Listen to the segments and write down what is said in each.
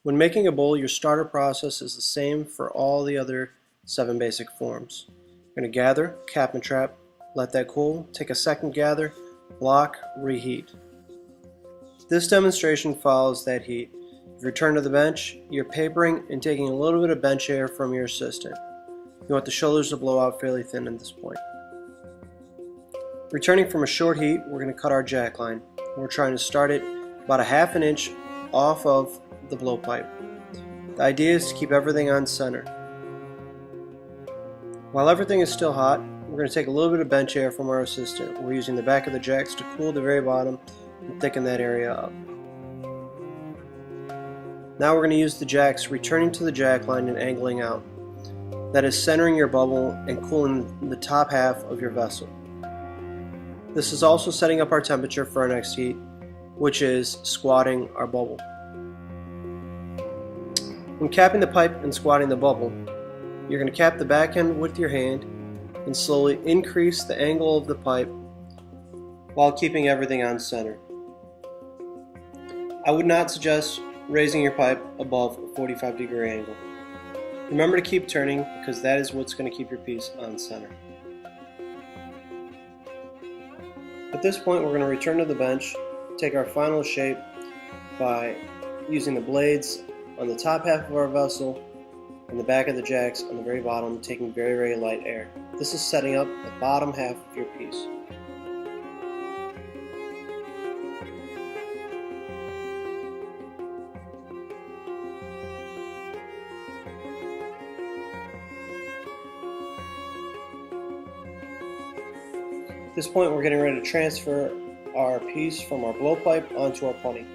When making a bowl, your starter process is the same for all the other 7 basic forms. You're going to gather, cap and trap, let that cool, take a second gather, block, reheat. This demonstration follows that heat. If you return to the bench, you're papering and taking a little bit of bench air from your assistant. You want the shoulders to blow out fairly thin at this point. Returning from a short heat, we're going to cut our jack line. We're trying to start it about a half an inch off of the blowpipe. The idea is to keep everything on center. While everything is still hot, we're going to take a little bit of bench air from our assistant. We're using the back of the jacks to cool the very bottom and thicken that area up. Now we're going to use the jacks returning to the jack line and angling out. That is centering your bubble and cooling the top half of your vessel. This is also setting up our temperature for our next heat, which is squatting our bubble. When capping the pipe and squatting the bubble, you're going to cap the back end with your hand and slowly increase the angle of the pipe while keeping everything on center. I would not suggest raising your pipe above a 45-degree angle. Remember to keep turning because that is what's going to keep your piece on center. At this point, we're going to return to the bench, take our final shape by using the blades on the top half of our vessel and the back of the jacks on the very bottom, taking very, very light air. This is setting up the bottom half of your piece. At this point, we're getting ready to transfer our piece from our blowpipe onto our putty.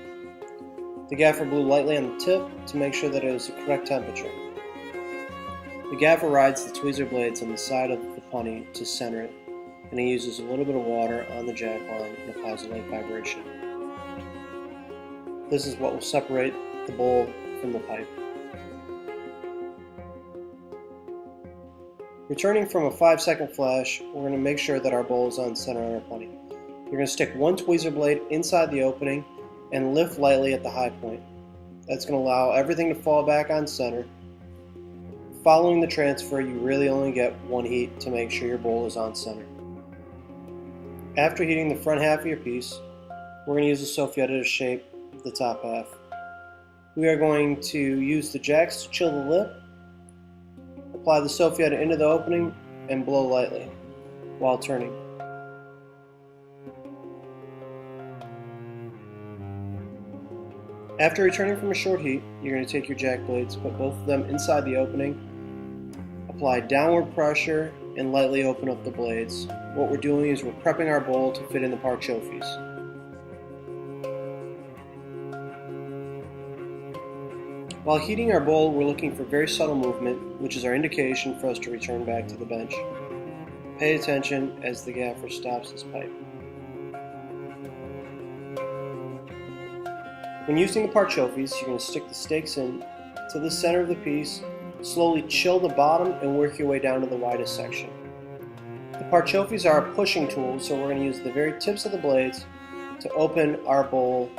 The gaffer blew lightly on the tip to make sure that it was the correct temperature. The gaffer rides the tweezer blades on the side of the putty to center it, and he uses a little bit of water on the jack line and applies a light vibration. This is what will separate the bowl from the pipe. Returning from a 5-second flash, we're going to make sure that our bowl is on center on our putty. You're going to stick one tweezer blade inside the opening and lift lightly at the high point. That's going to allow everything to fall back on center. Following the transfer, you really only get one heat to make sure your bowl is on center. After heating the front half of your piece, we're going to use the Sofietta to shape the top half. We are going to use the jacks to chill the lip, apply the Sofietta into the opening, and blow lightly while turning. After returning from a short heat, you're going to take your jack blades, put both of them inside the opening, apply downward pressure, and lightly open up the blades. What we're doing is we're prepping our bowl to fit in the parchofis. While heating our bowl, we're looking for very subtle movement, which is our indication for us to return back to the bench. Pay attention as the gaffer stops his pipe. When using the parchofis, you're going to stick the stakes in to the center of the piece, slowly chill the bottom, and work your way down to the widest section. The parchofis are a pushing tool, so we're going to use the very tips of the blades to open our bowl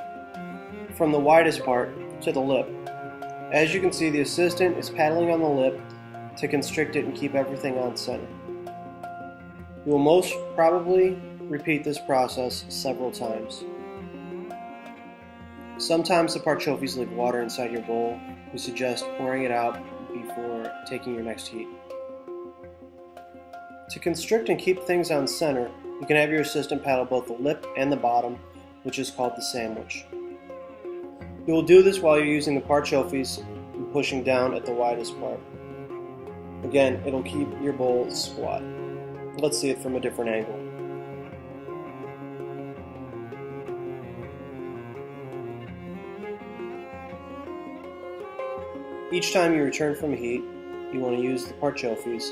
from the widest part to the lip. As you can see, the assistant is paddling on the lip to constrict it and keep everything on center. You will most probably repeat this process several times. Sometimes the parchofis leave water inside your bowl. We suggest pouring it out before taking your next heat. To constrict and keep things on center, you can have your assistant paddle both the lip and the bottom, which is called the sandwich. You will do this while you're using the parchofis and pushing down at the widest part. Again, it'll keep your bowl squat. Let's see it from a different angle. Each time you return from a heat, you want to use the parchofis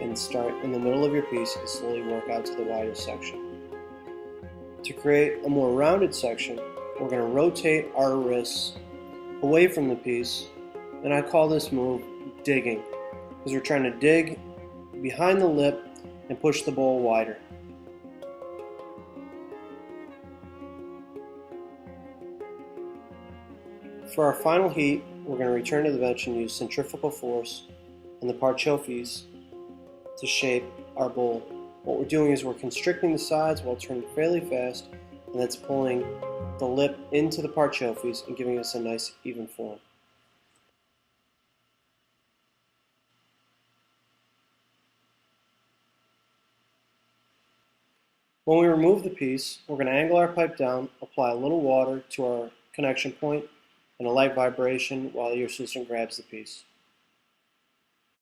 and start in the middle of your piece and slowly work out to the widest section. To create a more rounded section, we're going to rotate our wrists away from the piece, and I call this move digging, because we're trying to dig behind the lip and push the bowl wider. For our final heat, we're we're going to return to the bench and use centrifugal force and the Parchofes to shape our bowl. What we're doing is we're constricting the sides while turning fairly fast, and that's pulling the lip into the Parchofes and giving us a nice even form. When we remove the piece, we're going to angle our pipe down, apply a little water to our connection point, and a light vibration while your assistant grabs the piece.